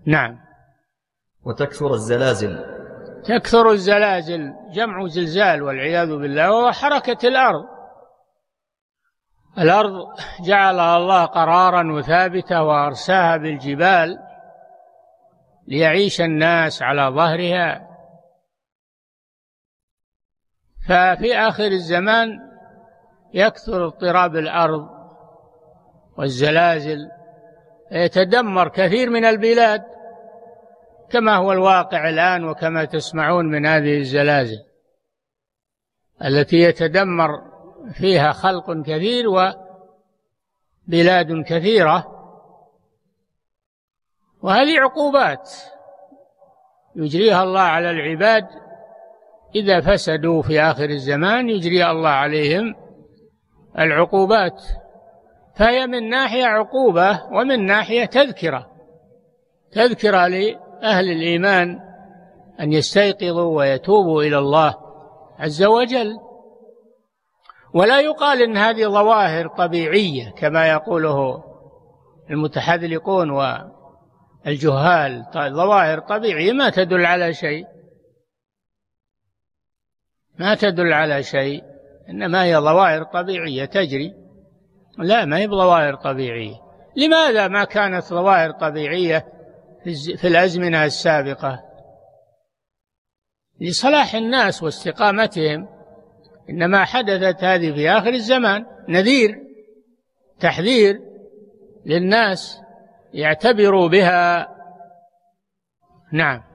نعم. وتكثر الزلازل. تكثر الزلازل جمع زلزال والعياذ بالله، وهو حركة الأرض. الأرض جعلها الله قرارا وثابتة وأرساها بالجبال ليعيش الناس على ظهرها. ففي آخر الزمان يكثر اضطراب الأرض والزلازل، يتدمر كثير من البلاد كما هو الواقع الآن، وكما تسمعون من هذه الزلازل التي يتدمر فيها خلق كثير وبلاد كثيرة. وهذه عقوبات يجريها الله على العباد إذا فسدوا في آخر الزمان، يجري الله عليهم العقوبات. فهي من ناحية عقوبة ومن ناحية تذكرة لأهل الإيمان أن يستيقظوا ويتوبوا إلى الله عز وجل. ولا يقال إن هذه ظواهر طبيعية كما يقوله المتحذلقون والجهال، ظواهر طبيعية ما تدل على شيء، ما تدل على شيء، إنما هي ظواهر طبيعية تجري. لا، ما هي ظواهر طبيعية. لماذا ما كانت ظواهر طبيعية في الأزمنة السابقة؟ لصلاح الناس واستقامتهم، إنما حدثت هذه في آخر الزمان تحذير للناس يعتبروا بها. نعم.